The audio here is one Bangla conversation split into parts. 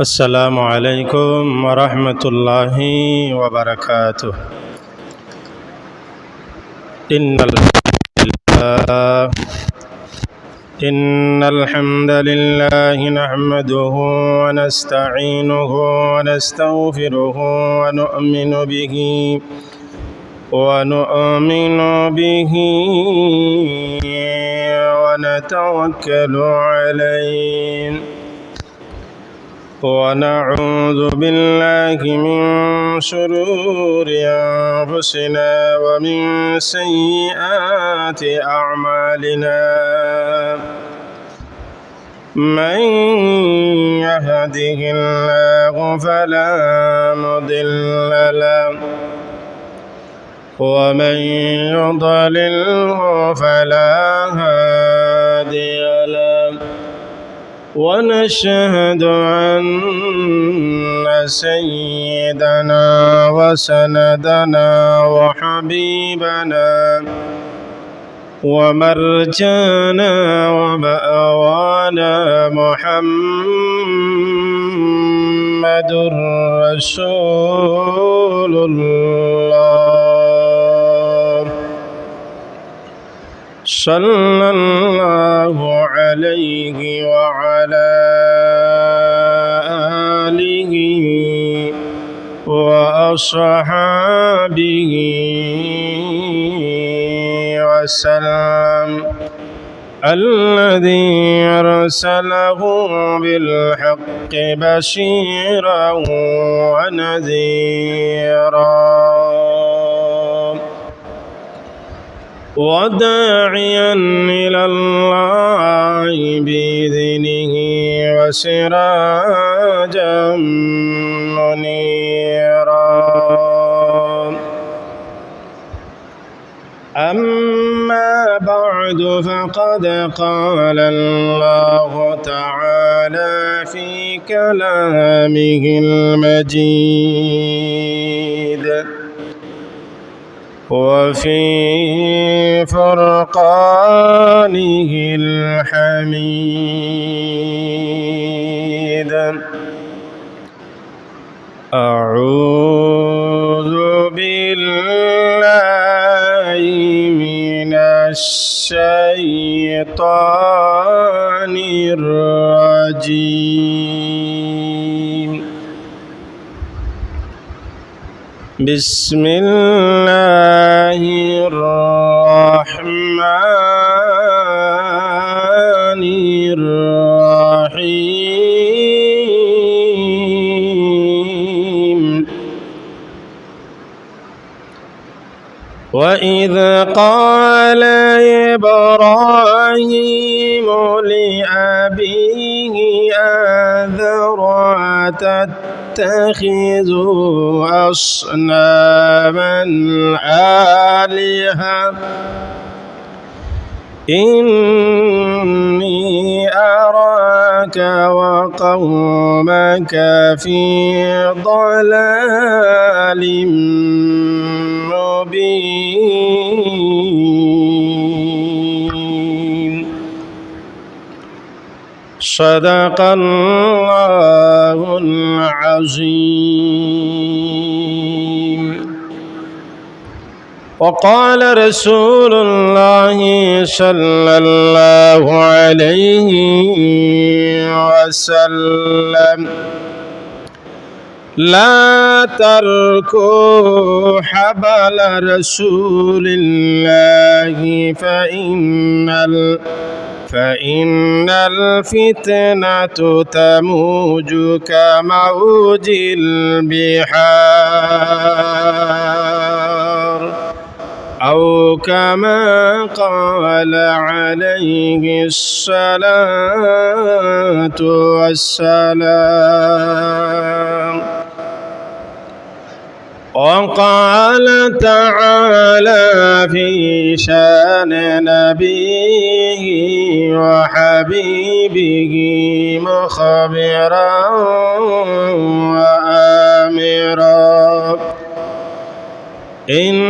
السلام عليكم ورحمة الله وبركاته. إن الحمد لله نحمده ونستعينه ونستغفره ونؤمن به ونتوكل عليه ونعوذ بالله من شرور أنفسنا ومن سيئات أعمالنا. من يهده الله فلا مضل له ومن يضلله فلا هادي له، ونشهد أن سيدنا وسندنا وحبيبنا ومرجانا ومأوانا محمد رسول الله صلى الله عليه وعلى آله وأصحابه وسلم، الذي أرسله بالحق بشيرا ونذيرا وداعيا إلى الله بإذنه وسراجا منيرا. أما بعد، فقد قال الله تعالى في كلامه المجيد وفي فرقانه الحميد: أعوذ بالله من الشيطان الرجيم. بسم الله الرحمن الرحيم. وإذ قال إبراهيم لأبيه آذر أتتخذ أصناما آلهة إني أراك وقومك في ضلال مبين. صدق الله العظيم. وقال رسول الله صلى الله عليه وسلم: لا تركوا حبل رسول الله فإن الفتنة تموج كموج البحار، أو كما قال عليه الصلاة والسلام. وقال تعالى في شان نبيه وحبيبه مخبرا وآمرا: إن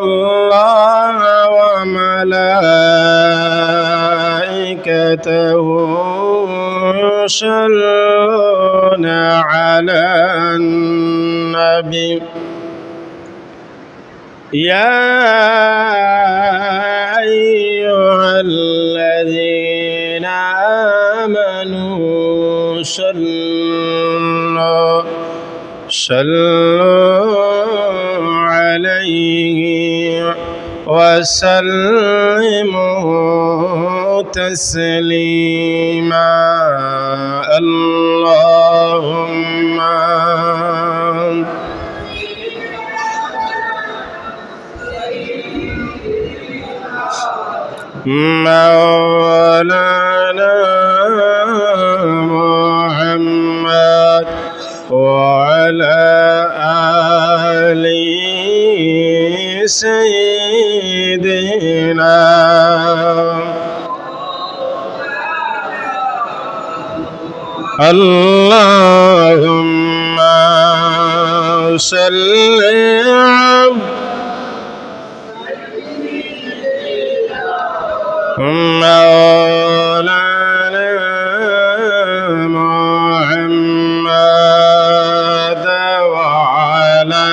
الله وملائكته يصلون على النبي يا أيها الذين آمنوا صلوا عليه وسلموا تسليما اللهم مولانا محمد وعلى آل سيدنا اللهم صل مولانا محمد وعلى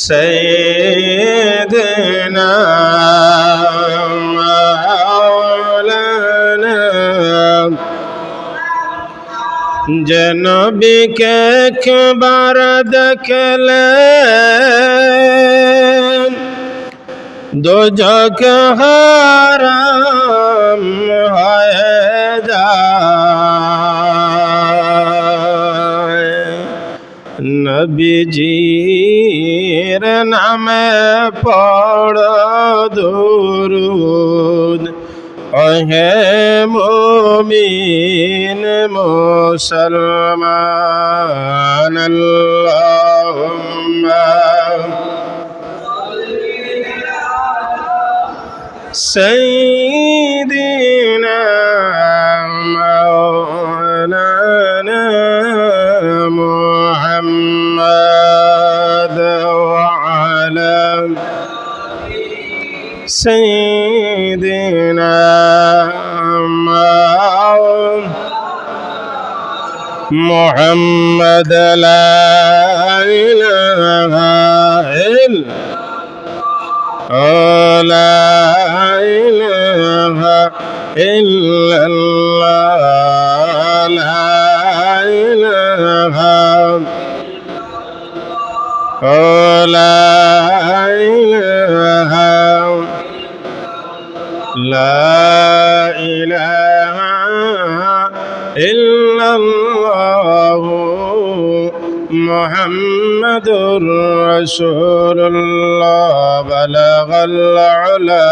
سيدنا مولانا जनबी के अखबार देखले दो जग हराम है जाए नबी जीर नामे पढ़ दुरूद है मोमिन मुसलमान अल्लाहुम्मा सय्यिदिना मौलाना मुहम्मद वअला सय्यिदिना मुहम्मद ला इलाहा इल्लल्लाह ला इलाहा इल्लल्लाह मुहम्मदुर रसूलुल्लाह बलगल उला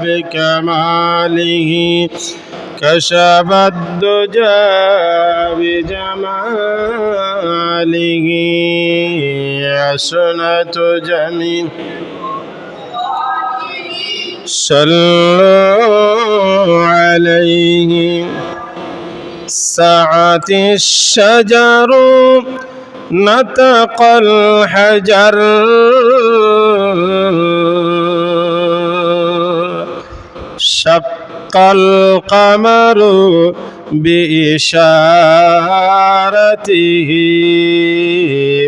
बिकमालिही कशफद दुजा बिजमालिही हसनत जमील सल्लल्लाहु अलैहि سعت الشجر نطق الحجر شق القمر بإشارته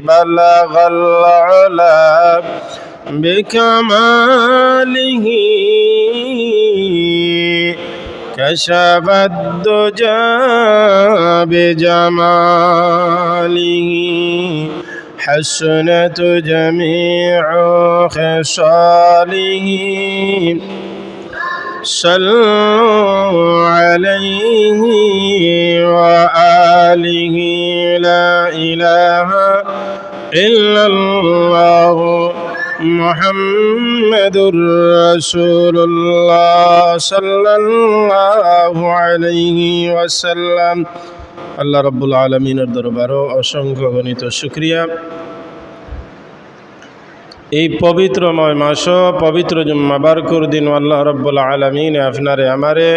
بلغ العلا بكماله كشف الدجى بجماله حسنت جميع خصاله صلوا عليه وآله لا إله إلا الله محمد رسول الله صلى الله عليه وسلم আল্লাহ রাব্বুল আলামিনের দরবারে অসংখ্য গণিত শুকরিয়া। এই পবিত্রময় মাস পবিত্র জুম্মা বারকুর দিন আল্লাহ রাব্বুল আলামিন আপনারে আমারে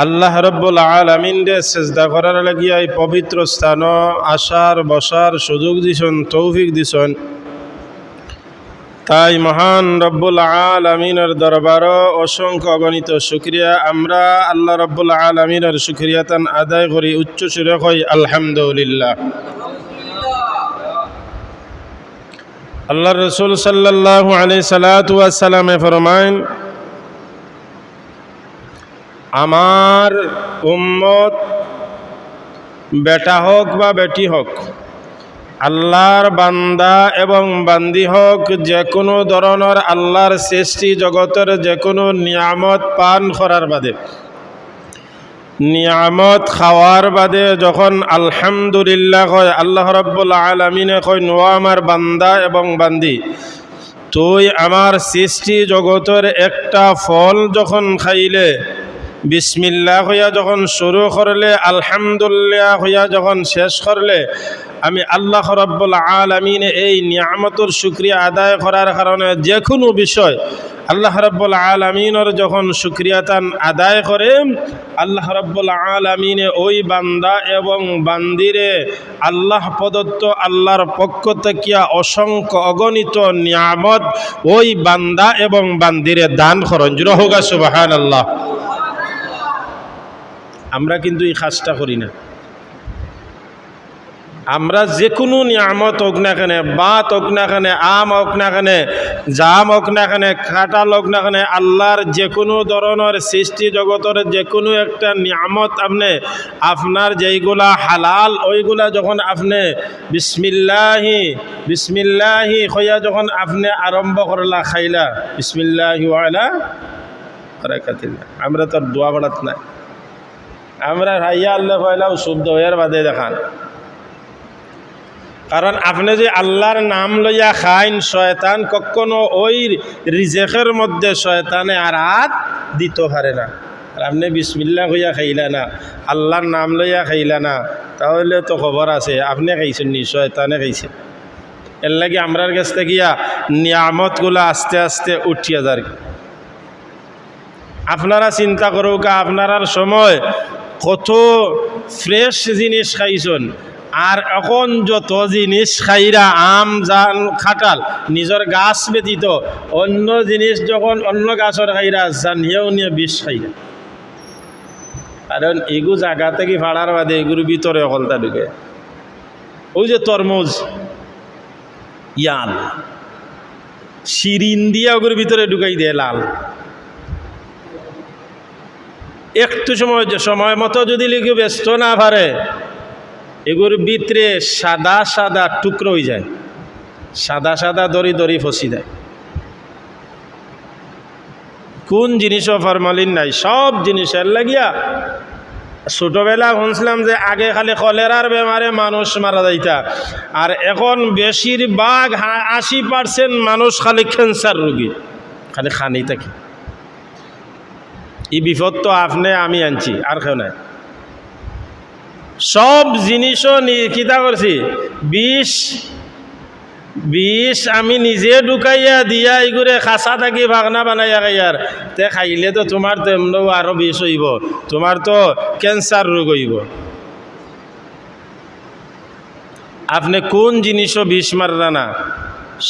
আল্লাহ রাব্বুল আলামিন রে সিজদা করার লাগিয়া এই পবিত্র স্থান আসার বসার সুযোগ দিছেন, তৌফিক দিছেন। তাই মহান রব্বুল আলামিনের দরবারও অসংখ্য অগণিত শুকরিয়া। আমরা আল্লাহ রব্বুল আলামিনের শুকরিয়া তান আদায় করি, উচ্চ সুরে কই আলহামদুলিল্লাহ। আল্লাহ রসুল সাল্লাল্লাহু আলাইহি সাল্লাতু ওয়াস সালামে ফরমায়েন, আমার উম্মত বেটা হোক বা বেটি হোক, আল্লাহর বান্দা এবং বান্দি হোক, যে কোনো ধরনের আল্লাহর সৃষ্টি জগতের যে কোনো নিয়ামত পান করার বাদে, নিয়ামত খাওয়ার বাদে যখন আলহামদুলিল্লাহ কয়, আল্লাহ রাব্বুল আলামিনে কয়, নো আমার বান্দা এবং বান্দি, তুই আমার সৃষ্টি জগতের একটা ফল যখন খাইলে, বিসমিল্লাহ হইয়া যখন শুরু করলে, আলহামদুলিল্লাহ হইয়া যখন শেষ করলে, আমি আল্লাহ রাব্বুল আলামিন এই নিয়ামতের শুকরিয়া আদায় করার কারণে যে কোনো বিষয় আল্লাহ রাব্বুল আলামিনের যখন শুকরিয়া তান আদায় করে, আল্লাহ রাব্বুল আলামিনে ওই বান্দা এবং বান্দিরে আল্লাহ প্রদত্ত আল্লাহর পক্ষ থেকে অসংখ্য অগণিত নিয়ামত ওই বান্দা এবং বান্দিরে দান করেন। জোরে হোক সুবহানাল্লাহ। আমরা কিন্তু এই কাজটা করি না। আমরা যে কোনো নিয়ামত হোক না কেন, বাত হোক না কেন, আম হোক না কেন, জাম হোক না কেন, কাঁঠাল হোক না কেন, আল্লাহর যে কোনো ধরনের সৃষ্টি জগতের যে কোনো একটা নিয়ামত আপনি আপনার যেইগুলা হালাল ওইগুলা যখন আপনি বিসমিল্লাহি বিসমিল্লাহি হইয়া যখন আপনি আরম্ভ করলা খাইলা, বিসমিল্লাহি ওয়ালা বারাকাতিল্লাহ। আমরা তো দোয়া পড়াত না, আমরা হাইয়া আল্লাহ পয়লাও শুদ্ধ হইয়ার বাদে দেখান। কারণ আপনি যে আল্লাহর নাম লইয়া খাইন, শয়তান কখনো ওই রিজেকের মধ্যে শয়তানে আর হাত দিতে পারে না। আর আপনি বিসমিল্লাহ হইয়া খাইলা না, আল্লাহর নাম লইয়া খাইলা না, তাহলে তো খবর আছে আপনি খাইছেন নি, শয়তানে খাইছে। এর লাগে আমরার কাছ থেকে গিয়া নিয়ামতগুলো আস্তে আস্তে উঠিয়া যায়। আপনারা চিন্তা করুক, আপনার সময় কত ফ্রেশ জিনিস খাইছেন, আর এখন যত জিনিস খাইরা আম জান খাটাল নিজের গাছ ব্যতীত অন্য জিনিস যখন অন্য গাছের খাইরা জানিয়েও নিয়ে বিষ খাইরা। কারণ এগু জায়গা থেকে ভাড়ার বাদে এগুর ভিতরে অকলতা ঢুকে। ওই যে তরমুজ ইয়াল শিরিন দিয়া ওগুর ভিতরে ঢুকাই দেয় লাল। একটু সময় মতো যদি লিখে ব্যস্ত না পারে, এগুর ভিতরে সাদা সাদা টুকরো হয়ে যায়, সাদা সাদা দড়ি দড়ি ফসি দেয়। কোন জিনিসও ফরমালিন নাই, সব জিনিসের লাগিয়া। ছোটবেলা শুনছিলাম যে আগে খালি কলেরার বেমারে মানুষ মারা যাইতা, আর এখন বেশিরভাগ 80% মানুষ খালি ক্যান্সার রোগী, খালি খানি থাকে। এই বিপদ তো আপনি আমি আনছি, আর কেউ নাই। সব জিনিসও কিতা করছি, বিষ আমি নিজে ঢুকাইয়া দিয়া এগুলো খাসা থাকি ভাগনা বানাইয়া খাইয়ার তে খাইলে তো তোমার তো আরো বিষ হইব, তোমার তো ক্যান্সার রোগ হইব। আপনি কোন জিনিসও বিষ মাররা না,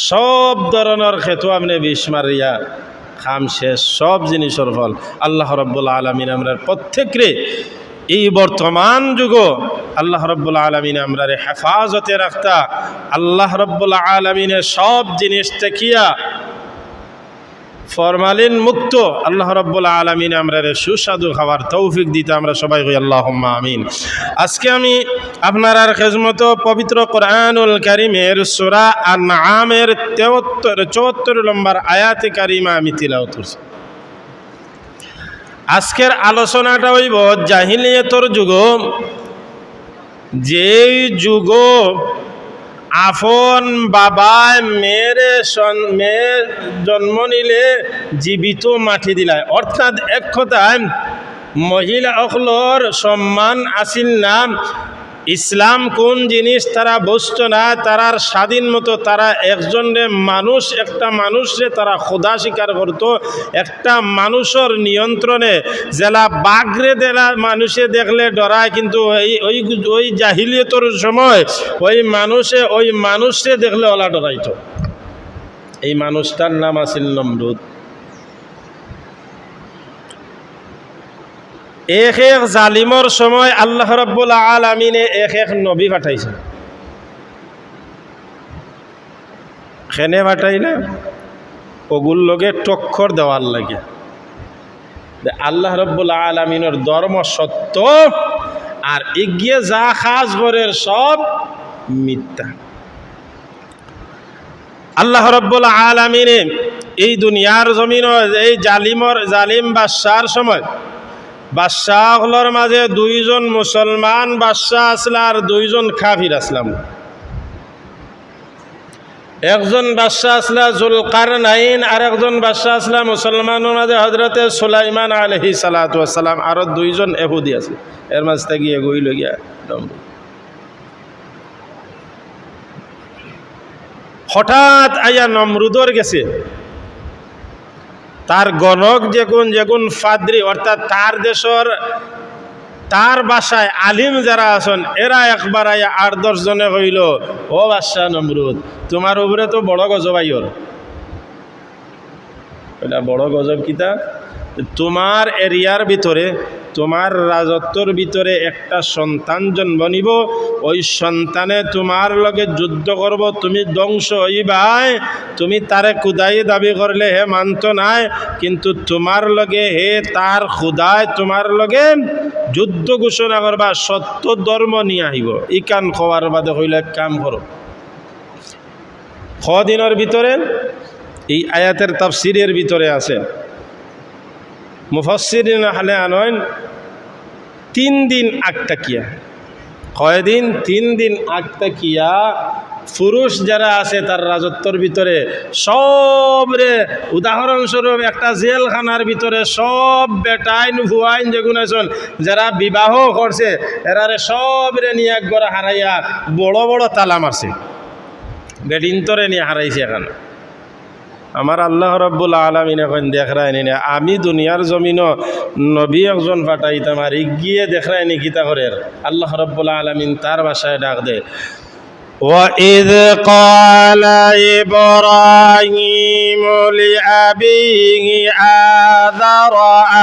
সব ধরনের ক্ষেত্র আপনি বিষ মারিয়া খাম শেষ। সব জিনিসের ফল আল্লাহ রাব্বুল আলামিন আমরা প্রত্যেকরে এই বর্তমান যুগ আল্লাহ রাব্বুল আলামিন আমরা হেফাজতে রাখতা, আল্লাহ রাব্বুল আলামিনের সব জিনিস দেখিয়া ফরমালিন মুক্ত আল্লাহ রাব্বুল আলামিন আমরা সুস্বাদু খাবার তৌফিক দিতে আমরা সবাই কই আল্লাহুম্মা আমিন। আজকে আমি আপনার খেজমত পবিত্র কোরআনুল কারীমের সূরা আনআমের 74 নম্বর আয়াতে কারিমা আমি তিলাওয়াত করছি। আজকের আলোচনাটা হইব জাহিলিয়াতের যুগ, যেই যুগ আপন বাবায় মেয়ের জন্ম নিলে জীবিত মাটি দিলায়, অর্থাৎ এক কথায় মহিলা অকলর সম্মান আসিল না। ইসলাম কোন জিনিস তারা বুঝত না, তারার স্বাধীন মতো তারা একজনের মানুষ, একটা মানুষে তারা খোদা স্বীকার করত। একটা মানুষের নিয়ন্ত্রণে জেলা বাঘরে দেলা মানুষে দেখলে ডরায়, কিন্তু ওই জাহিলিয়তর সময় ওই মানুষে দেখলে ওলা ডরাইত। এই মানুষটার নাম আছিল নমরুদ। এক এক জালিমর সময় আল্লাহ রাব্বুল আলামিনে এক এক নবী পাঠাইছে। খেনে পাঠাইলে ওগুর লগে টক্কর দেওয়ার লাগে আল্লাহ রাব্বুল আলামিনের ধর্ম সত্য আর এগিয়ে যা খাস বরের সব মিথ্যা। আল্লাহ রাব্বুল আলামিনে এই দুনিয়ার জমিন এই জালিম বাদশার সময় বাদশাহগুলোর মাঝে দুইজন মুসলমান বাদশাহ আসলা আর দুইজন কাফির আসলাম। একজন বাদশাহ আসলা জুলকারনাইন আর একজন বাদশাহ আসলা মুসলমানের মাঝে হজরতে সুলাইমান আলাইহিস সালাতু ওয়াস সালাম, আর দুইজন ইহুদি আছে। এর মাঝ থেকে এগোইল গিয়া হঠাৎ আইয়া নমরুদর গেছে তার গণক যেগুন ফাদ্রি অর্থাৎ তার দেশের তার বাসায় আলিম যারা আছেন এরা একবার আইয়া 8-10 জনে কইল, ও বাদশাহ নমরুদ, তোমার উপরে তো বড় গজব আইর। এটা বড় গজব কিতা? তোমার এরিয়ার ভিতরে তোমার রাজত্বর ভিতরে একটা সন্তান জন্ম নিব, ওই সন্তানে তোমার লগে যুদ্ধ করব, তুমি ধ্বংস হইবাই। তুমি তারে খুদাই দাবি করলে হে মানত নাই, কিন্তু তোমার লগে হে তার খুদায় তোমার লগে যুদ্ধ ঘোষণা করবা, সত্য ধর্ম নিয়ে আহিব। ইকান খোয়ার বাদে হইলে কাম করো। দিনের ভিতরে এই আয়াতের তাফসিরের ভিতরে আছে মুফাসসিরিন হালে আনয়ন 3 দিন আগতাকিয়া। কয়দিন? 3 দিন আগতাকিয়া পুরুষ যারা আছে তার রাজত্বর ভিতরে সবরে, উদাহরণস্বরূপ একটা জেলখানার ভিতরে সব বেটাইন ভুয়াইন যেগুন আছেন যারা বিবাহ করছে এরারে সবরে নিয়ে একবার হারাইয়া বড় বড় তালা মারছে, বেডিন্তরে নিয়ে হারাইছে। এখানে আমার আল্লাহ রাব্বুল আলামিন এখন দেখরায়নি না, আমি দুনিয়ার জমিন নবী একজন পাঠাইতাম আর গিয়ে দেখরায়নি কিতা করে। আল্লাহ রাব্বুল আলামিন তার ভাষায় ডাক দে, وَإِذْ قَالَ إِبْرَاهِيمُ لِأَبِيهِ آذَرَ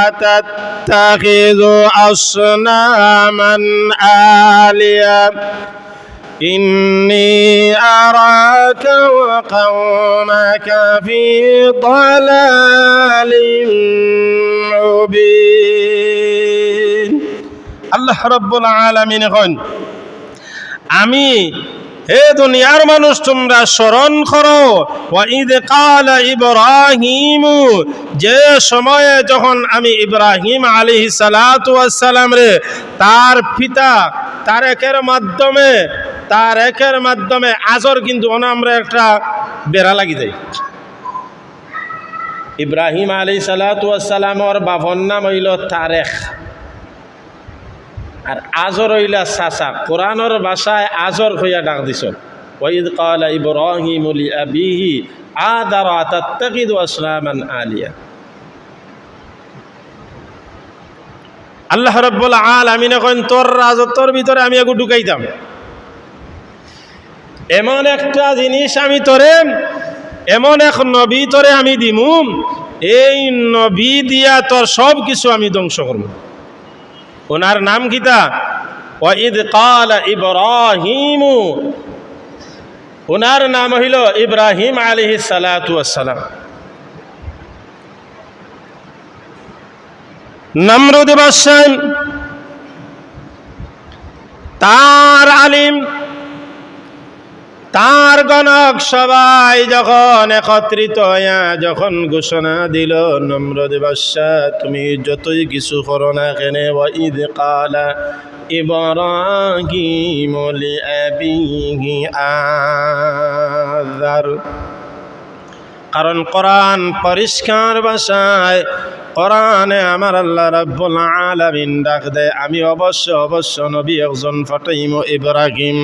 أَتَتَّخِذُ أَصْنَامًا آلِهَةً إِنِّي أَرَاكَ وَقَوْمَكَ فِي ضَلَالٍ مُبِينٍ। আল্লাহ রাব্বুল আলামিন এখন আমি হে দুনিয়ার মানুষ তোমরা স্মরণ করো, ওয়াইদ কালা ইব্রাহিম, যে সময়ে যখন আমি ইব্রাহিম আলাইহিস সালাতু ওয়াস সালাম রে তার পিতা তার একের মাধ্যমে আজর, কিন্তু আমরা একটা বেড়া লাগি যাই। ইব্রাহিম আলাইহিস সালাতু ওয়াস সালামর বাবার নাম হইল তারেখ আর আজর হইলা চাচা। কোরআনের ভাষায় আজর হইয়া ডাক দিছ, ওয়াইদ ক্বালা ইব্রাহিমু লিআবিহি আযার আতাত্তাখিযু আসনামান আলিয়া। আল্লাহ রাব্বুল আলামিন এখন তোর রাজত্বর ভিতরে আমি এগু ঢুকাইতাম, এমন একটা জিনিস আমি তোরে, এমন এক নবী তোরে আমি দিমু, এই নবী দিয়া তোর সব কিছু আমি ধ্বংস করব। ওনার নাম কিতা? ওয়াইদ ক্বালা ইব্রাহিম, ওনার নাম হইল ইব্রাহিম আলাইহিস সালাতু ওয়াস সালাম। নমরুদ বাদশাহ তার আলিম তার গণক সবাই যখন একত্রিত হইয়া যখন ঘোষণা দিল, নমরুদ বাদশাহ তুমি যতই কিছু করো না কেন, ওয়াইদ ক্বালা ইব্রাহিম লিআবিহি আযার, কারণ কোরআন পরিষ্কার ভাষায় কোরআনে আমার আল্লাহ রাব্বুল আলামিন ডাক দেয় আমি অবশ্য নবী একজন পাঠাইমু ইব্রাহিম।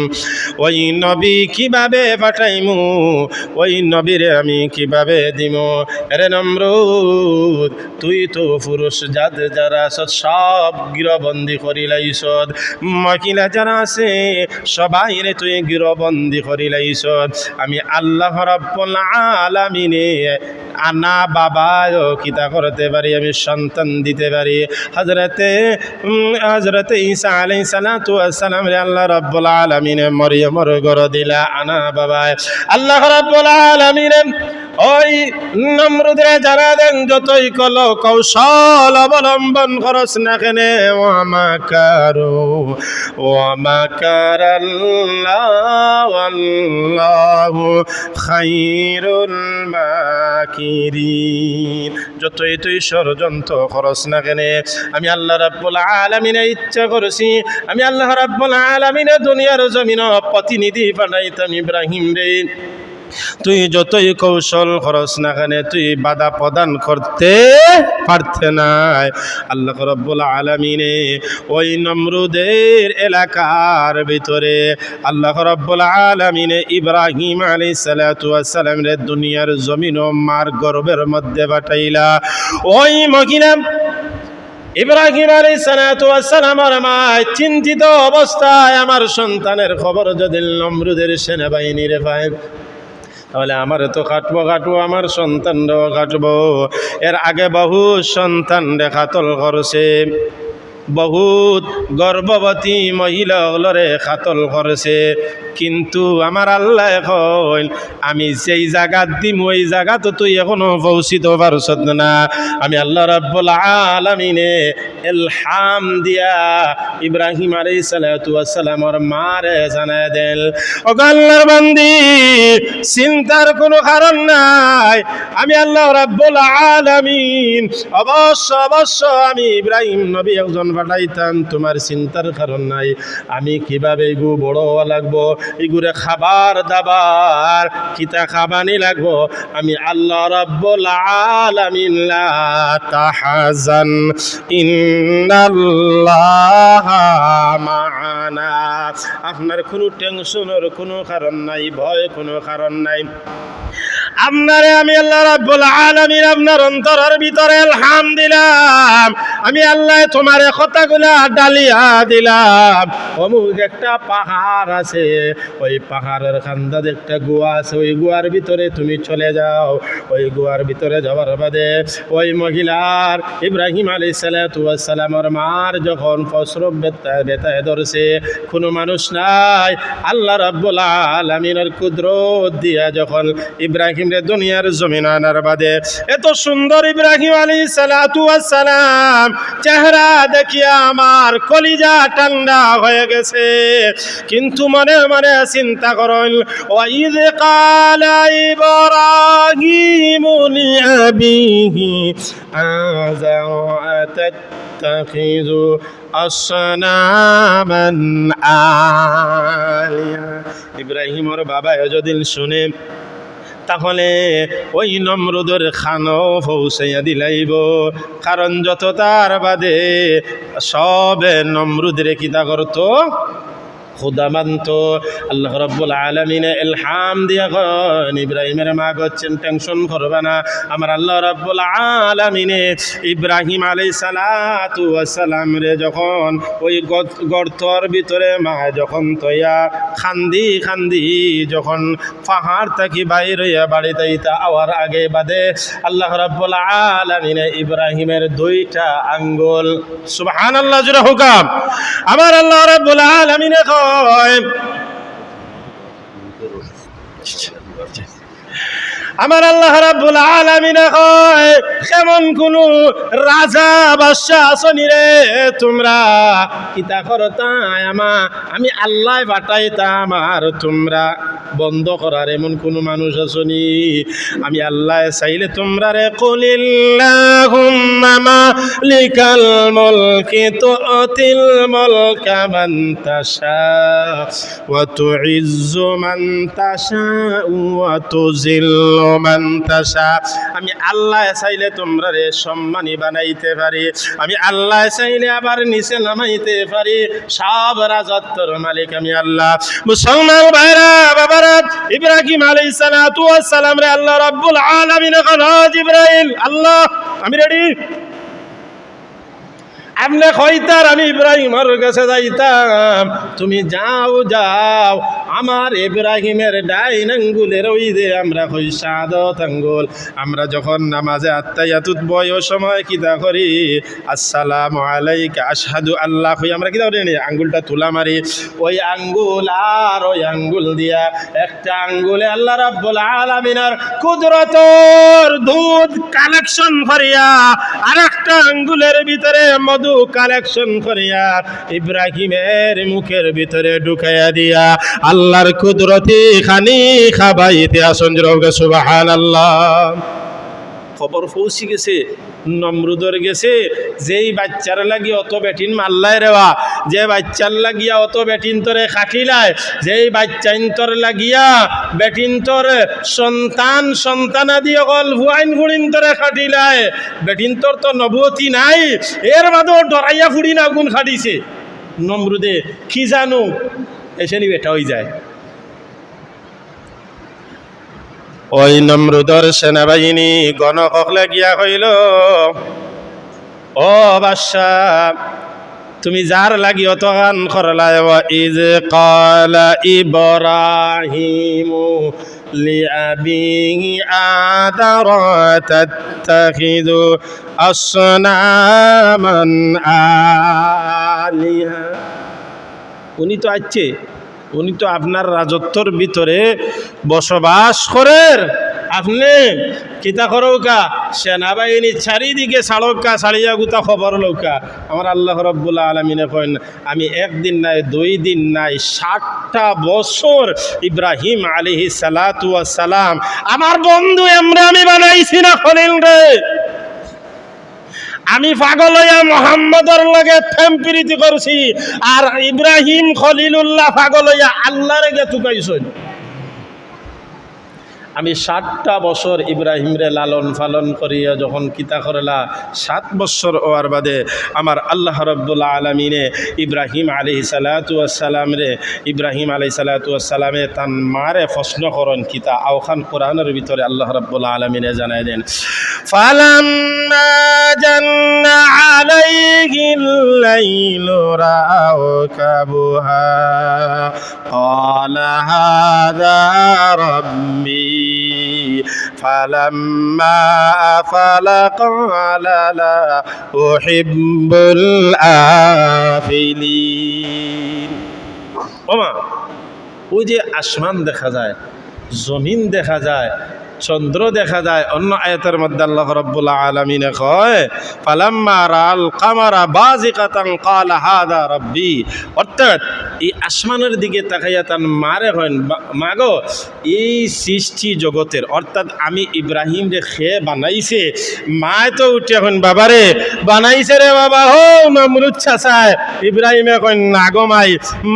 ওই নবী কিভাবে পাঠাইমু, ওই নবীরে আমি কিভাবে দিমু? রে নমরুদ, তুই তো পুরুষ যারা সব গৃহবন্দী করিলাইছ, মহিলা যারা আছে সবাই রে তুই গৃহবন্দী করিলাইছ। আমি আল্লাহ রাব্বুল আলামিনে আনা বাবা কিতা করতে পারি, আমি সন্তান দিতে পারি। হযরতে ঈসা আলাইহিস সালাতু ওয়াস সালাম রে আল্লাহ রাব্বুল আলামিনে মরিয়মের ঘর দিলা আনা বাবা। আল্লাহ রাব্বুল আলামিনে ওই নমরুদরে জানা দেন যতই কল কৌশল অবলম্বন করস না কেন, ওয়াল্লাহু খায়রুল মাকিরিন। যতই তুই ষড়যন্ত্র করস না কেন, আমি আল্লাহ রাব্বুল আলামিনে ইচ্ছা করছি, আমি আল্লাহ রাব্বুল আলামিনে দুনিয়ার জমিন প্রতিনিধি বানাইতাম ইব্রাহিম রে। তুই যতই কৌশল খরচ না কেন তুই বাধা প্রদান করতে পারতে নাই। আল্লাহ রাব্বুল আলামিনে ওই নমরুদের এলাকার ভিতরে আল্লাহ রাব্বুল আলামিনে ইব্রাহিম আলাইহিস সালাতু ওয়াস সালাম রে দুনিয়ার জমিন ও মার গর্ভের মধ্যে পাঠাইলা। ওই মহিলা ইব্রাহিম আলাইহিস সালাতু ওয়াস সালামের মা চিন্তিত অবস্থায় আমার সন্তানের খবর যদি নমরুদের সেনাবাহিনীরে পায় তাহলে আমার তো কাটবো আমার সন্তানরাও কাটবো। এর আগে বহু সন্তান কাতল করছে, বহুত গর্ভবতী মহিলাগুলোরে কাতল করছে, কিন্তু আমার আল্লাহ এখন আমি যেই জায়গা দিম ওই জায়গা তো তুই এখনো পৌঁছিতে পারছ না। আমি আল্লাহ রাব্বুল আলামিনে ইলহাম দিয়া ইব্রাহিম আলাইহিস সালাতু ওয়াস সালামের মারে জানায় দেন, ও আল্লাহর বান্দি চিন্তার কোনো কারণ নাই, আমি আল্লাহ রাব্বুল আলামিন অবশ্য আমি ইব্রাহিম নবী একজন পাঠাইতাম, তোমার চিন্তার কারণ নাই। আমি কিভাবে এগু বড় হওয়া লাগবো, এগুরে খাবার দাবার কিতা খাবানি লাগবো, আমি আল্লাহ রাব্বুল আলামিন লা তাহজান ইন্নাল্লাহা মা'ানা। আপনার কোনো টেনশনের কোনো কারণ নাই, ভয় কোনো কারণ নাই। আপনারে আমি আল্লাহ রাব্বুল আলামিন আপনার অন্তরের ভিতরে ইলহাম দিলাম, আমি আল্লাহ তোমার কথাগুলা ডালিয়া দিলাম। অমুক একটা পাহাড় আছে, ওই পাহাড়ের খান্দাত একটা গুহা আছে, ওই গুহার ভিতরে তুমি চলে যাও। ওই গুহার ভিতরে যাওয়ার বাদে ওই মহিলার ইব্রাহিম আলাইহিস সালাতু ওয়াস সালামের মার যখন প্রসব ব্যথায় ধরছে, কোনো মানুষ নাই, আল্লাহ রাব্বুল আলামিনের কুদরত দিয়া যখন ইব্রাহিম রে দুনিয়ার জমিন আনার বাদে এত সুন্দর ইব্রাহিম আলাইহিস সালাতু ওয়াস সালাম চেহারা দেখিয়া আমার কলিজা ঠান্ডা হয়ে গেছে। কিন্তু মনে মনে চিন্তা করেন, ওয়াইদ ক্বালা ইব্রাহিমু লিআবিহি আযার আতাত্তাখিযু আসনামান আলিয়া। ইব্রাহিমের বাবা যদি শুনে তাহলে ওই নমরুদের খানো পৌঁছাইয়া দিলাইব, কারণ যত তার বাদে সবে নমরুদের কিতা করতো, খুদা মানত। আল্লাহ রাব্বুল আলামিনে ইলহাম দিয়া কন ইব্রাহিমের মা গচ্ছেন টেনশন করবা না, আমার আল্লাহ রাব্বুল আলামিনে ইব্রাহিম আলাইহিস সালাতু ওয়াস সালাম রে যখন ওই গর্তর ভিতরে মা যখন তৈয়া খান্দি যখন পাহাড় থেকে বাইর হইয়া বাড়িতে আওয়ার আগে বাদে আল্লাহ রাব্বুল আলামিনে ইব্রাহিমের দুইটা আঙ্গুল, সুবহানাল্লাহ জুড়ে হুকাম, আমার আল্লাহ রাব্বুল আলামিনে আমার আল্লাহ রাব্বুল আলামিন কয় কেমন কোন রাজা বাদশা আসনি রে তোমরা কিতা করতাই আমি আল্লাহ বাটাইতাম আর তোমরা বন্ধ করার এমন কোন মানুষ আসনি? আমি আল্লাহ চাইলে তোমরা রে কুলিল্লাহুম্মা মালিকাল মুলকি তুতিল মুলকা মান তাশা ওয়া তুইজ্জু মান তাশা ওয়া তুযিল্লু মান তাশা। আমি আল্লাহ চাইলে তোমরা রে সম্মানী বানাইতে পারি, আমি আল্লাহ চাইলে আবার নিচে নামাইতে পারি। সব রাজত্বর মালিক আমি আল্লাহ। মুসলমান ভাইরা বাবারা, ইব্রাহিম আলাইহিস সালাতু ওয়াস সালাম রে আল্লাহ রাব্বুল আলামিন কইলো, জিবরাইল আল্লাহ আমি রেডি, আপনি কইতার আমি ইব্রাহিমের কাছে যাইতাম, তুমি যাও যাও, আমার ইব্রাহিমের ডাইন আঙ্গুলের ওই যে আমরা কই শাহাদাত আঙ্গুল, আমরা যখন নামাজে আত্তাহিয়াতুত বই ও সময় কিতা করি, আসসালামু আলাইকা আশহাদু আল্লাহ কই আমরা কিতা করি, আঙ্গুলটা তুলা মারি, ওই আঙ্গুল আর ওই আঙ্গুল দিয়া একটা আঙ্গুলে আল্লাহ রাব্বুল আলামিনের কুদরতর দুধ কালেকশন করিয়া আর একটা আঙ্গুলের ভিতরে মধু কালেকশন করিয়া ইব্রাহিমের মুখের ভিতরে ঢুকাইয়া দিয়া আল্লাহর কুদরতি খানি খাবাইতে আসন জোরে সুবহানাল্লাহ। খবর পৌঁছে গেছে নমরুদর গেছে, যেই বাচ্চার লাগি অত বেটিন মাল্লায় রেওয়া, যে বাচ্চার লাগিয়া অত বেটিন তোরে খাটিলায়, যেই বাচ্চাইন তোর লাগিয়া বেটিন তোর সন্তান সন্তানাদি অকল ভুয়াইন ফুড়িন তোরে খাটিলায়, বেটিন তোর তো নবুয়তি নাই, এর বাদেও ডরাইয়া ফুড়ি না গুণ খাটিছে নমরুদে, কি জানো এসে নি বেটা হয়ে যায়। ওই নমরুদর সেনাবাহিনী গণকক লাগিয়া কইল, ও বাদশাহ তুমি যার লাগি অত গান করলায়, ইজ ক্বালা ইব্রাহিমু লিআবিহি আযারা তাত্তাখিযু আসনামান আলিহা। উনি তো আছে, উনি তো আপনার রাজত্বর ভিতরে বসবাস করেন, আপনি কিতা করৌকা সেনাবাহিনী চারিদিকে ছাড়কা ছাড়িয়া গুতা খবর লৌকা। আমার আল্লাহ রাব্বুল আলামিনে কইন, আমি একদিন নাই 2 দিন নাই 60টা বছর ইব্রাহিম আলাইহিস সালাতু ওয়াস সালাম আমার বন্ধু এমরে আমি বানাইছি না খলিল রে, আমি পাগল হইয়া মোহাম্মদর লগে প্রেম প্রীতি করছি, আর ইব্রাহিম খলিলুল্লাহ পাগল হইয়া আল্লাহর গে তুকাইছেন। আমি 60টা বছর ইব্রাহিমরে লালন পালন করিয়া যখন কিতা করলা 7 বছর ওয়ার বাদে আমার আল্লাহ রাব্বুল আলামিনে ইব্রাহিম আলাইহিস সালাতু ওয়াস সালাম রে, ইব্রাহিম আলাইহিস সালাতু ওয়াস সালামে তান মারে প্রশ্ন করন কিতা আওখান কোরআনের ভিতরে আল্লাহ রাব্বুল আলামিনে জানাই দেন, ফালাম্মা জান্না আলাইহিল লাইলু রাআকাবুহা ক্বালা হাযা রাব্বি ফালাম্মা আফালা ক্বালা লা উহিব্বুল আফিলিন। ওমা ওই যে আসমান দেখা যায়, জমিন দেখা যায়, চন্দ্র দেখা যায়, অন্য আয়াতের মধ্যে আল্লাহ রাব্বুল আলামিনে কয় ফালাম্মা রাল কামারা বাজিকাতান ক্বালা হাযা রাব্বি, অর্থাৎ এই আসমানের দিকে তাকাইয়া তান মারে হয় মাগো এই সৃষ্টি জগতের, অর্থাৎ আমি ইব্রাহিম যে খেয়ে বানাইছে, মায় তো উঠে এখন বাবারে বানাইছে রে বাবা, হো নমরুদ চাচায় ইব্রাহিমে কয় না গো মাই,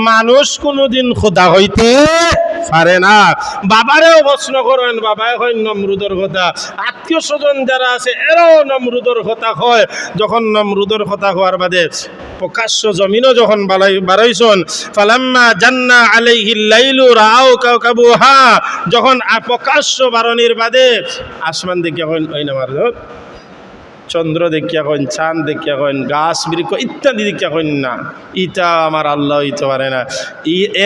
মানুষ কোনোদিন খোদা হইতে পারে না। বাবারেও প্রশ্ন করেন, বাবায় হয় নমরুদর কথা, আত্মীয় স্বজন যারা আছে এরাও নমরুদর কথা হয়। যখন নমরুদর কথা হওয়ার বাদে প্রকাশ্য জমিনও যখন বাড়াইছন, ফালাম্মা জান্না আলাইহিল লাইলু রাআউ কাওকাবুহা, যখন প্রকাশ্য বারণের বাদে আসমান দেখিয়া কইন ওই নামার চন্দ্র দেখিয়া কইন, চাঁদ দেখিয়া কইন, গাছ বৃক্ষ ইত্যাদি দেখিয়া কইন না, ইটা আমার আল্লাহ হইতে পারে না।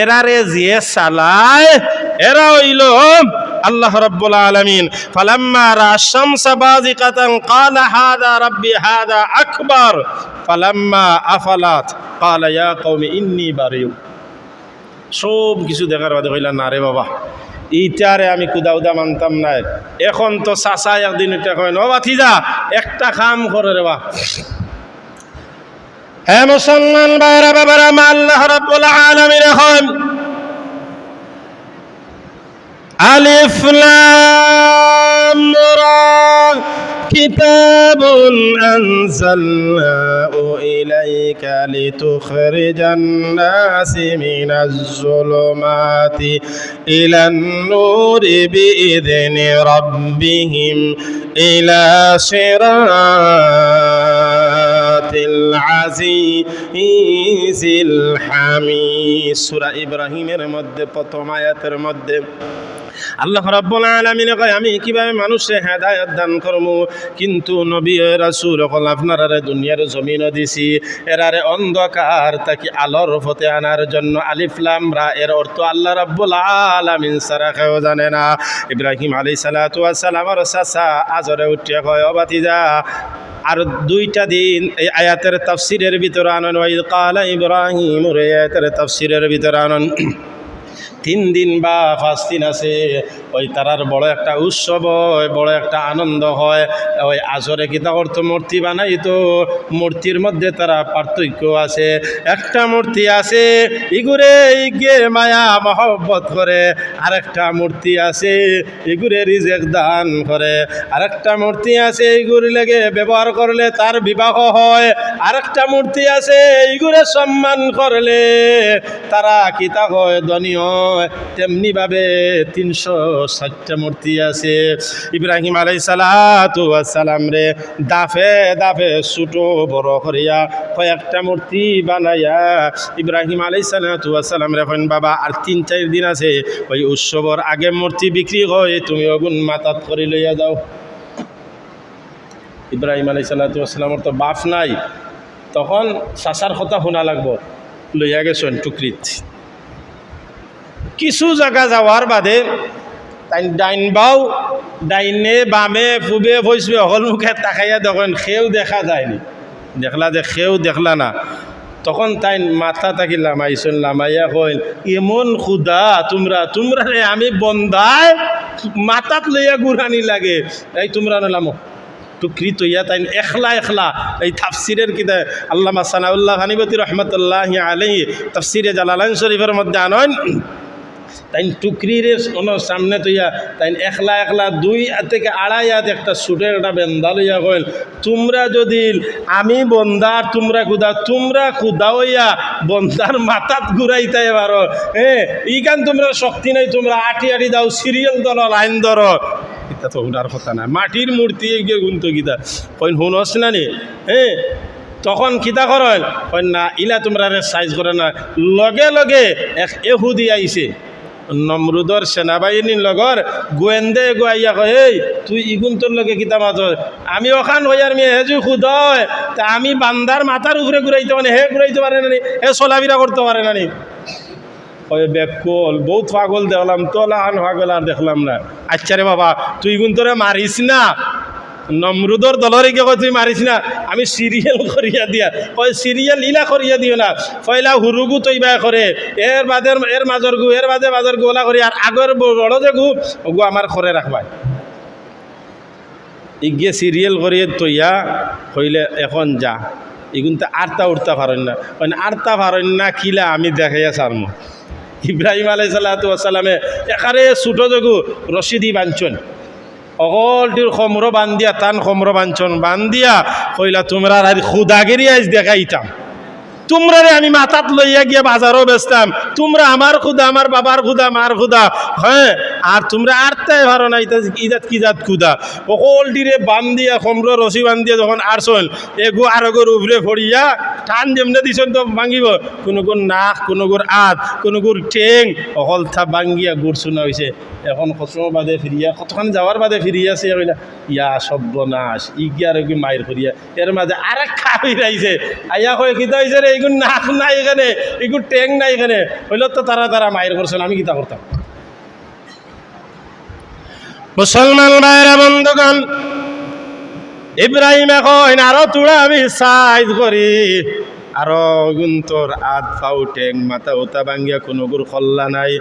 এরারে যে চালায় এরা হইল আল্লাহ রাব্বুল আলামিন। ফালাম্মা রাআ শামসা বাজিকাতান ক্বালা হাযা রাব্বি হাযা আকবার ফালাম্মা আফালাত ক্বালা ইয়া কওমি ইন্নী বারিউ। সব কিছু দেখার বাদে কইলা না রে বাবা, এইটারে আমি কুদাউদা মানতাম না। এখন তো চাচা একদিন এটা কয় ও বাতিজা একটা কাম করে রে বা। হে মুসলমান ভাইরা বাবারা, আল্লাহ রাব্বুল আলামিন এখন আলিফ লাম রা كتاب أنزلناه إليك لتخرج الناس من الظلمات إلى النور بإذن ربهم إلى صراط العزيز الحميد সূরা ইব্রাহিমের মধ্যে প্রথম আয়াতের মধ্যে আল্লাহ রাব্বুল আলামিন কয় আমি কিভাবে মানুষে হেদায়েত দান করব কিন্তু নবী রাসূল হল আপনারা দুনিয়ার জমিন দিছি এরারে অন্ধকার তাকি আলোর পথে আনার জন্য আলিফ লাম রা এর অর্থ আল্লাহ রাব্বুল আলামিন ছাড়া কেউ জানে না ইব্রাহিম আলাইহিস সালাতু ওয়াস সালামের চাচা আজরে উঠিয়া কয় ও ভাতিজা আর দুইটা দিন এই আয়াতের তাফসীরের ভিতরে আনন ওয়াইদ ক্বালা ইব্রাহিম এই আয়াতের তাফসীরের ভিতরে আনন 3 দিন বা 5 দিন আছে ওই তারার বড় একটা উৎসব হয় বড় একটা আনন্দ হয় ওই আসরে কিতা করতো মূর্তি বানাইতো মূর্তির মধ্যে তারা পার্থক্য আছে একটা মূর্তি আছে ইগুরে ইগে মায়া মহব্বত করে আরেকটা মূর্তি আছে ইগুরে রিজিক দান করে আরেকটা মূর্তি আছে ইগুরে লেগে ব্যবহার করলে তার বিবাহ হয় আরেকটা মূর্তি আছে ইগুরে সম্মান করলে তারা কিতা হয় ধনী হয় তেমনি ভাবে 360টা মূর্তি আছে ইব্রাহিম আলাইহিস সালাতু ওয়াস সালাম রে দাফে দাফে ছোট বড় করিয়া কয়েকটা মূর্তি বানাইয়া ইব্রাহিম আলাইহিস সালাতু ওয়াস সালাম রে কইন বাবা আর 3-4 দিন আছে ওই উৎসবর আগে মূর্তি বিক্রি হয় তুমি ওগুন মাতাত করে লইয়া যাও ইব্রাহিম আলাইহিস সালাতু ওয়াস সালামের তো বাপ নাই তখন চাচার কথা শোনা লাগবো লইয়া গেছেন টুকরিত কিছু জায়গা যাওয়ার বাদে তাই ডাইন বাও ডাইনে বামে পূবে পশ্চিমে হল মুখে তাকাইয়া দেখেন সেও দেখা যায়নি দেখলা যে সেও দেখলা না তখন তাই মাথা তাকি লামাইছেন লামাইয়া কইল এমন খুদা তোমরা রে আমি বন্দায় মাথাত লইয়া গুড়ানি লাগে এই তোমরা নামো টুকরিত ইয়া তাই একলা এই তাফসিরের কিতা আল্লামা সানাউল্লাহ হানিবতী রহমতুল্লাহি আলাইহি তাফসিরে জালালাইন শরীফের মধ্যে আনন তাই টুকরির সামনে তৈয়া তাই একলা 2 থেকে 2.5 হাত একটা সুটের একটা বেন্দা লইয়া কইল তোমরা যদি আমি বন্দার তোমরা খুদা হইয়া বন্দার মাথাত ঘুরাইতে পারো ইখান তোমরা শক্তি নাই তোমরা আটি দাও সিরিয়াল ধরো লাইন ধরো এটা তো হুনার কথা না মাটির মূর্তি গিয়ে গুনত গীতা কইন হুনস না নি তখন কিতা করেন কইন না ইলা তোমরা সাইজ করে না লগে লগে এক এহুদি আইছে নমরুদর সেনাবাহিনীর লগর গোয়েন্দে গোয়াইয়া কয় এই তুই ইগুন তোর লগে কিতা মাছ আমি ওখান হইয়ার মেয়ে হেজু খুদয় তা আমি বান্দার মাথার উপরে ঘুরাইতে মানে হে ঘুরাইতে পারে না হে চলাফেরা করতে পারে না কয় বেকল বহুত পাগল দেখলাম তোলা আন পাগল আর দেখলাম না আচ্ছা রে বাবা তুই ইগুন তোরে মারিস না নমরুদর দলরে গিয়ে কয় তুই মারিস না আমি সিরিয়াল করিয়া দিয়া কয় সিরিয়াল ইলা করিয়া দিও না পয়লা হুরুগু তৈবা করে এর মাজর গু এর বাদে মাজর গোলা করি আর আগর বড় যে গু ওগু আমার করে রাখবাই ইগিয়ে সিরিয়াল করিয়ে তৈয়া হইলে এখন যা এগুনতে আরতা উঠতে পারেন না মানে আরতা পারেন না কিলা আমি দেখাইয়া সারম ইব্রাহিম আলাইহিস সালাতু ওয়াস সালামে একারে ছোট জগু রশিদি বাঞ্চন অকলটির খমর বান্ধিয়া টান খমর বাঞ্চন বান্ধিয়া কইলা তোমরা আর খুদাগিরি আজ দেখাইতাম তোমরা রে আমি মাথাত লইয়া গিয়া বাজারও বেচতাম তোমরা আমার খুদা আমার বাবার খুদা মার খুদা হ্যাঁ আর তোমরা আরতাই ভালো না ইজাত কি জাত খুদা অকলটিরে বান্ধিয়া খমর রশি বান্ধিয়া যখন আরছন এগু আরগর উপরে ফড়িয়া টান যেমনে দিছেন তো ভাঙিব কোনো গুর নাক কোনো গুর আত কোনো গুর ঠেং অকল থা ভাঙ্গিয়া গুড় শোনা হয়েছে এখন কত বাদে ফিরিয়া কতক্ষণ যাওয়ার বাদে ফিরিয়া আছে কইলা ইয়া সর্বনাশ ইগিয়া আর কি মায়ের ফিরিয়া এর মাঝে আর এক খাবি রাইছে আইয়া কয়ে কিতা হয়েছে রে এগুন নাক নাই এখানে এগুন ঠেং নাই এখানে হইল তো তারা মায়ের করছেন আমি কিতা করতাম মুসলমান ভাইরা বন্ধুগণ ইব্রাহিম এখন আরো তুড়া আমি সাইজ করি আরো গুন্তর আধ পাও টেং মাথা উতা ভাঙ্গিয়া কোনো গুর খল্লা নাই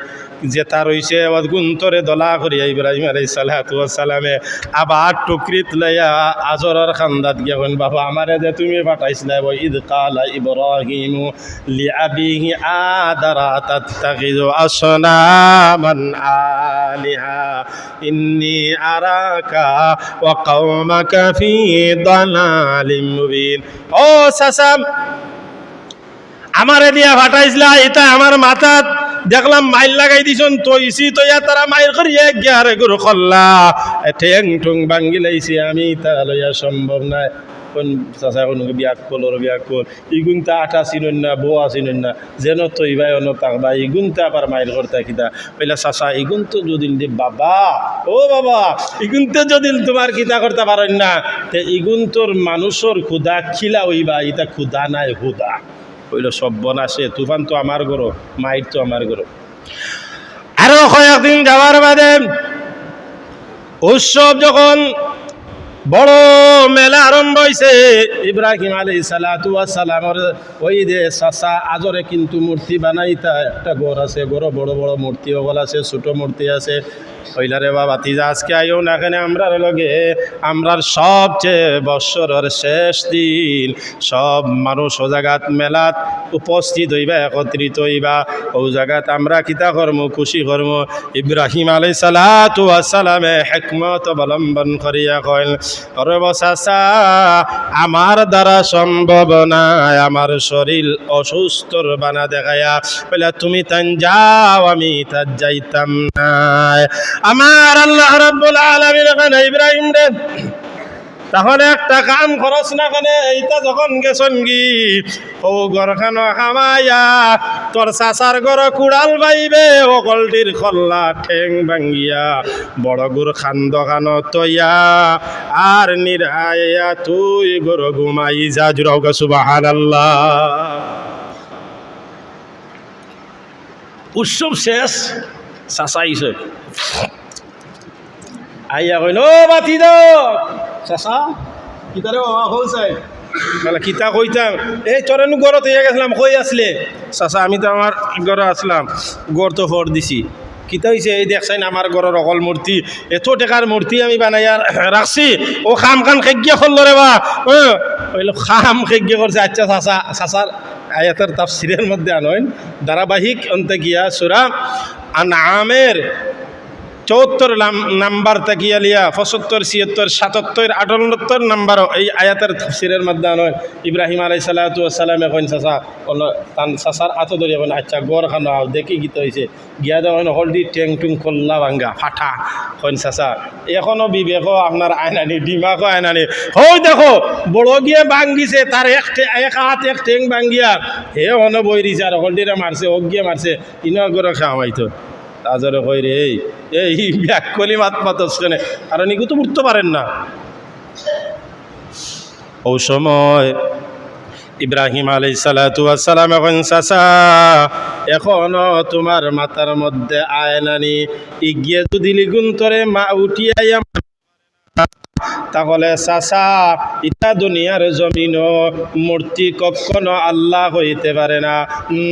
যেটা রয়েছে গুন্তরে দলা করিয়া ইব্রাহিম আলাইহিস সালাতু ওয়াস সালামে আবার টুকরিত লইয়া আজরের খান্দাত গিয়া কইন বাবা আমারে যে তুমি পাঠাইছিলা ওই ইদ কালা ইব্রাহিম লিআবিহি আদারা তাত্তাখিযু আসনামান আলিহা ইন্নী আরাকা ওয়া কওমাকা ফি দালালিম মুবিন। ও চাচা, আমারে দিয়া ফাটাইছিলা, এটা আমার মাথাত দেখলাম মাইল লাগাই দিছন, তৈছি তৈয়া তারা মাইল করিয়া গিয়ারে গুরু খল্লা ঠেং ঠুং ভাঙ্গি লাইছি, আমি তা লইয়া সম্ভব নাই। কোন চাচা কোন বিয়াক কলর বিয়াক কল ইগুনটা আটা চিনন না, বোয়া চিনন না, যেন তৈবাই অন তাকবা ইগুনটা আবার মাইল করতে কিতা পইলা চাচা ইগুন তো যদি দি বাবা, ও বাবা ইগুনতে যদি তোমার কিতা করতে পারেন না, তে ইগুন তোর মানুষের ক্ষুদা খিলা হইবা, ইটা ক্ষুদা নাই হুদা হইল। সব বনাসে তুফান তো আমার গরো, মাইট তো আমার গরো। আরো কয়েকদিন যাওয়ার বাদে উৎসব যখন বড় মেলা আরম্ভ হয়েছে, ইব্রাহিম আলাইহিস সালাতু ওয়াস সালামের ওই যে চাচা আজরে কিন্তু মূর্তি বানাইতা একটা ঘর আছে, ঘরে বড় বড় মূর্তি ওগুলো আছে, ছোট মূর্তি আছে। ওইলারে বাবা তিজা আজকে আইও না কেন, আমরার লগে আমরার সবচেয়ে বৎসরের শেষ দিন সব মানুষ ও জায়গাত মেলাত উপস্থিত হইবা, একত্রিত হইবা। ও জায়গাত আমরা কিতা কর্ম খুশি কর্ম। ইব্রাহিম আলাইহিস সালাতু ওয়াস সালামে হিকমত অবলম্বন করিয়া কইল, ওরে চাচা আমার দ্বারা সম্ভব নাই, আমার শরীর অসুস্থর বানা দেখায়া বলে তুমি তান যাও, আমি তার যাইতাম না। আমার আল্লাহ রাব্বুল আলামিন এখানে ইব্রাহিম রে তাহলে একটা কাম খরচ না কেন, এইটা যখন গেছন গি ও ঘরখানো খামাইয়া তোর চাচার ঘর কুড়াল বাইবে, অকলটির খল্লা ঠেং ভাঙ্গিয়া বড় গুর খান্দ খানো তৈয়া আর নিরাইয়া তুই ঘর ঘুমাই যা। জুড়াও গা সুবহানাল্লাহ। উৎসব শেষ, চাচা আইছে আইয়া কইল, ও বাতি দাও চাচা কিতারে বাবা হইছে বলে কিতা কইতাম, এই চরেনু গড়ত হইয়া গেছিলাম, কই আসলে চাচা? আমি তো আমার গড়ে আসলাম, গড় তো ফর দিছি। কিতা হয়েছে? এই দেখছেন আমার ঘরের অকল মূর্তি, এত টাকার মূর্তি আমি বানাইয়া রাখছি, ও খাম খান খেগিয়া করল রে বা হইল খাম খেগিয়া করছে। আচ্ছা চাচা, চাচার আয়াতের তাফসীরের মধ্যে আনইন ধারাবাহিক অন্তে গিয়া সূরা আনআমের ৭৪ নাম্বার তাকিয়া লিয়া ৭৫, ৭৬, ৭৭, ৭৮ নাম্বার এই আয়াতের তাফসীরের মধ্যে আনয় ইব্রাহিম আলাইহিস সালাতু ওয়াস সালাম এখন চাচা তান চাচার আত ধরিয়া বলে আচ্ছা গড় খানো দেখি গীত হয়েছে গিয়া দেওয়া হলদি টেং টুং খোল্লা ভাঙ্গা ফাটা কইন চাচা এখনো বিবেকও আপনার আয়নানি ডিমাকও আয়নানি হই দেখো বড় গিয়ে ভাঙ্গিছে তার এক হাত এক টেং ভাঙ্গিয়া হে অন বই দিছে আর হলদিরে মারছে ওক গিয়ে মারছে ইনো গড় খাওয়াইতো তাজরে কই রে এই ব্যাকলি মাত মাতনে কারণ এগুলো তো উঠতে পারেন না। ও সময় ইব্রাহিম আলাইহিস সালাতু ওয়াস সালাম এখন চাচা এখনো তোমার মাথার মধ্যে আয়নানি ইগিয়ে যদি লিগুন তরে মা উঠিয়াইয়া তাহলে চাচা ইটা দুনিয়ার জমিন মূর্তি কখনো আল্লাহ হইতে পারে না,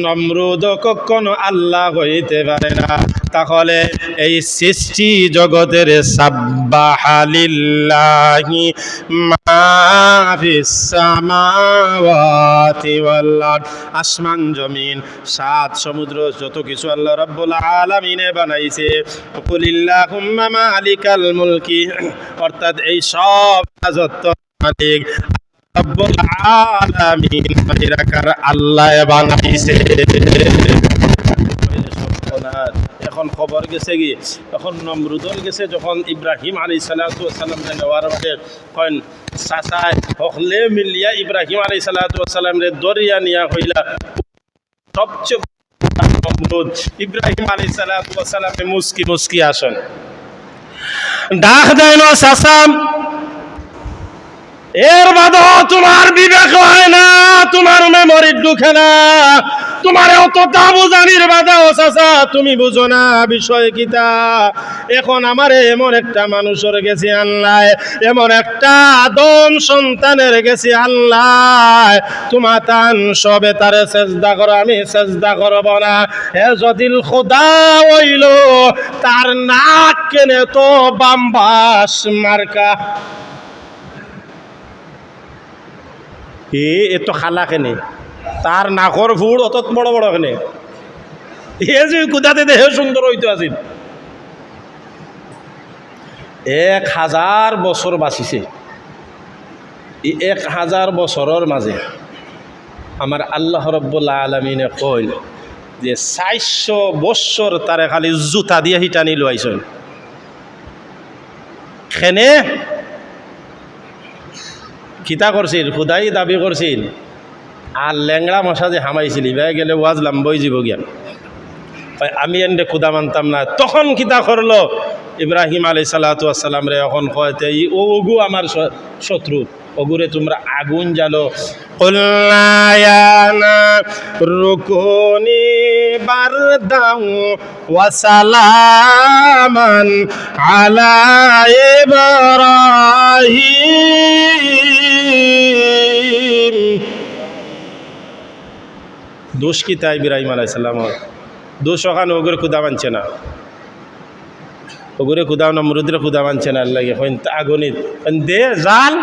নমরুদ কখনো আল্লাহ হইতে পারে না। তাহলে এই সৃষ্টি জগতের সাব্বাহা লিল্লাহি মা ফিস সামাওয়াতি ওয়াল আরদ, আসমান জমিন সাত সমুদ্র যত কিছু আল্লাহ রাব্বুল আলামিনে বানাইছে। কুলিল্লাহুম্মা মালিকাল মুলকি, অর্থাৎ এই সব রাজত্ব মালিক রব্বুল আলামিন নিরাকার আল্লাহ বানাইছে। এখন খবর গেছে কি এখন নমরুদর গেছে যখন ইব্রাহিম আলাইহিস সালাতু ওয়াস সালাম নেওয়ার বাদে কইন চাচায় হকলে মিলিয়া ইব্রাহিম আলাইহিস সালাতু ওয়াস সালাম রে দরিয়া নিয়া হইলা সবচেয়ে নমরুদ ইব্রাহিম আলাইহিস সালাতু ওয়াস সালামে মুস্কি মুস্কি আসেন ডাক দেন চাচা এর বাদও তোমার বিবেক হয় না, তোমার মেমরি ঢুকে না, তোমার অতটা বুঝানির বাধাও চাচা তুমি বুঝো না বিষয় কিতা। এখন আমারে এমন একটা মানুষের গেছে আল্লাহ, এমন একটা আদম সন্তানের গেছে আল্লাহ, তোমার তান সবে তারে সেজদা করো, আমি সেজদা করব না। এ যদি খোদা হইল তার নাক কেনে তো বাম্বাস মার্কা, এ তো খালা কেনে তার নাকর ফুড় অত বড় বড় কেনে, এ যে কুদাতে দেহে সুন্দর হইতো আছিল 1000 বছর বাঁচিছে। এই 1000 বছরের মাঝে আমার আল্লাহ রব্বুল আলামিনে কইল যে 400 বছর তারে খালি জুতা দিয়ে হিটানি লইছেন। খেনে কিতা করছিল, খুদাই দাবি করছিল আর ল্যাংড়া মশা যে হামাইছিল ইবাই গেলে ওয়াজ লাম্বই যাব জ্ঞান, আমি এনে খুদা মানতাম না। তখন কিতা করলো ইব্রাহিম আলাইহিস সালাতু ওয়াস সালাম রে এখন কয়তে ওগু আমার শত্রু, ওগুরে তোমরা আগুন জ্বালো। কুল্লা ইয়া নারুকুনি বারদাও ওয়া সালামান আলা ইব্রাহিম। দোষ কি তাই ইব্রাহিম আলাইহিস সালাম দোষ ওখানে ওগুরে খুদা মানছে না, ওগুরে খুদা নমরুদের খুদা মানছে না। আল্লাহ আগুনিত দে জাল।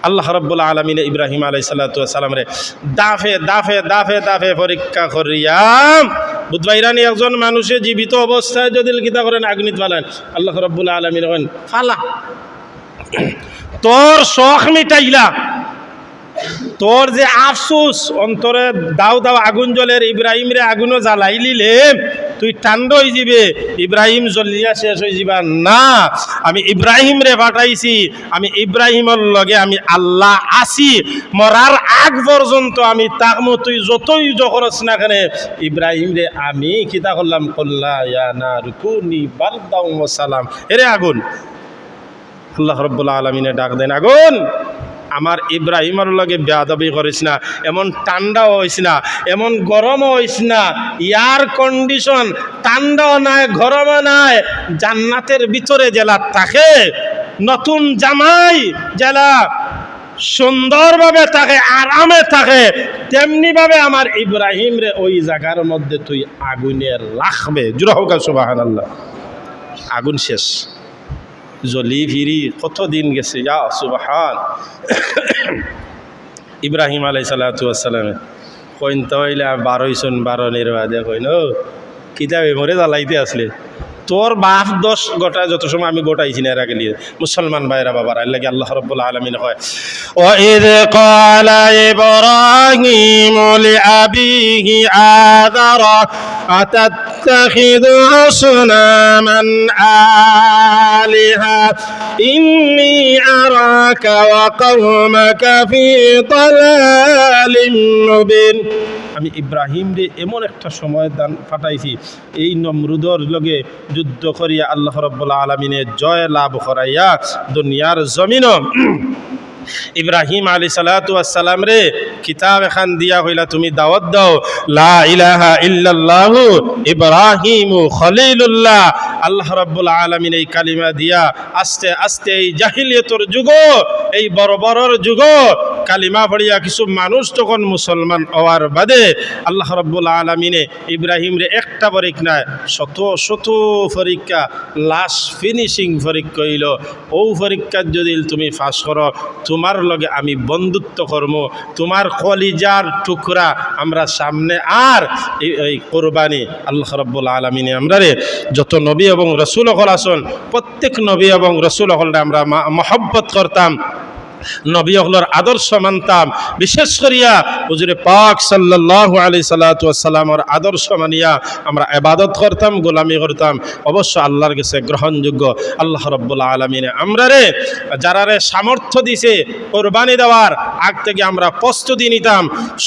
আল্লাহ রাব্বুল আলামিন ইব্রাহিম আলাইহিস সালাতু ওয়াস সালাম রে দাফে দাফে দাফে দাফে পরীক্ষা করিয়াম বুধবাইরানি একজন মানুষে জীবিত অবস্থায় যদি কিতা করেন আগুনিত ফালান, আল্লাহ রাব্বুল আলামিন করেন ফালা তোর শখ মিটাইলা, তোর যে আফসোস অন্তরে দাও দাও আগুন জ্বলের ইব্রাহিম রে আগুনও জ্বালাই লিলে তুই ঠান্ডা হয়ে যাবে, ইব্রাহিম জ্বলিয়া শেষ হয়ে যাবা না। আমি ইব্রাহিম রে পাঠাইছি, আমি ইব্রাহিমের লগে আমি আল্লাহ আসি, মরার আগ পর্যন্ত আমি তাকমু, তুই যতই জখরস না কেন ইব্রাহিম রে আমি কিতা করলাম, কল্লা ইয়া নারুকুনি বারদাও ওয়া সালাম। এরে আগুন, আল্লাহ রাব্বুল আলামিনে ডাক দেন আগুন আমার ইব্রাহিমের লগে বেয়াদবি করিস না, এমন ঠান্ডাও হইস না, এমন গরমও হইস না, এয়ার কন্ডিশন ঠান্ডাও নাই গরমও নাই, জান্নাতের ভিতরে জেলা থাকে নতুন জামাই জেলা সুন্দরভাবে থাকে আরামে থাকে, তেমনি ভাবে আমার ইব্রাহিম রে ওই জায়গার মধ্যে তুই আগুনে রাখবে। জুরা হোক সুবহানাল্লাহ। আগুন শেষ, জলি ফিরি কতদিন গেছে, ইয়া সুবহান। ইব্রাহিম আলাইহিস সালাতু ওয়াস সালাম কইন তইলে 12 নির্বাদে কইন কিতাবে মরে জ্বালাইতে আসলে তোর বাপ দোষ গোটা যত সময় আমি গোটাইছি না এর আগে লিয়ে মুসলমান ভাইরা বাবারা লাগে আল্লাহ রাব্বুল আলামিন কয় ওয়া ইয ক্বালা ইব্রাহিমু লিআবিহি আযারা আতাত্তাখিযু আসনামান আলিহা ইন্নী আরাকা ওয়া কওমাকা ফি দালালিম মুবিন। আমি ইব্রাহিম রে এমন একটা সময় দান পাঠাইছি এই নমরুদর লগে যুদ্ধ করিয়া আল্লাহ রাব্বুল আলামিনের জয় লাভ করাইয়া দুনিয়ার জমিন ইব্রাহিম আলাইহিস সালাতু ওয়াস সালাম রে কিতাব এখান দিয়া হইলা তুমি দাওয়াত দাও লা ইলাহা ইল্লাল্লাহু ইব্রাহিমু খলিলুল্লাহ। আল্লাহ রাব্বুল আলামিন এই কালিমা দিয়া আস্তে আস্তে এই জাহিলিয়তের যুগ এই বর্বরের যুগ কালিমা পড়িয়া কিছু মানুষ তখন মুসলমান হওয়ার বাদে আল্লাহ রাব্বুল আলামিনে ইব্রাহিম রে একটা পরীক্ষা নাই শত শত পরীক্ষা লাস্ট ফিনিশিং পরীক্ষা হইল। ও পরীক্ষা যদি তুমি পাস করো তোমার লগে আমি বন্ধুত্ব করব, তোমার কলিজার টুকরা আমরা সামনে আর এই কোরবানি আল্লাহ রাব্বুল আলামিনে আমরা রে যত নবী এবং রাসূল হল আসন প্রত্যেক নবী এবং রাসূল হলরে আমরা মহব্বত করতাম, নবী হলর আদর্শ মানতাম, বিশেষ করিয়া হুজুরে পাক সাল্লাল্লাহু আলাইহি সাল্লাতু ওয়াস সালামের আদর্শ মানিয়া আমরা ইবাদত করতাম, গোলামি করতাম, অবশ্য আল্লাহর কাছে গ্রহণযোগ্য। আল্লাহ রাব্বুল আলামিনে আমরা রে যারা রে সামর্থ্য দিছে কুরবানি দেওয়ার আগ থেকে আমরা প্রস্তুতি নিতাম,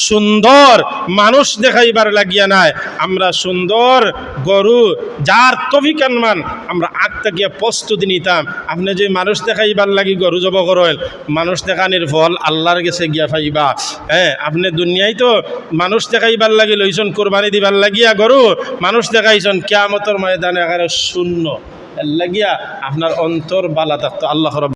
সুন্দর মানুষ দেখাইবার লাগিয়া নাই, আমরা সুন্দর গরু যার তফিকান মান আমরা আগ থেকে প্রস্তুতি নিতাম। আপনি যে মানুষ দেখাইবার লাগি গরু জব করেন মানুষ দেখানির ফল আল্লাহর কাছে গিয়া পাইবা। হ্যাঁ, আপনি দুনিয়ায় তো মানুষ দেখাইবার লাগি লইছেন কোরবানি দিবার লাগিয়া গরু, মানুষ দেখাইছেন কিয়ামতের ময়দানে একেবারে শূন্য লাগিয়া আপনার অন্তর বালা থাকতো। আল্লাহ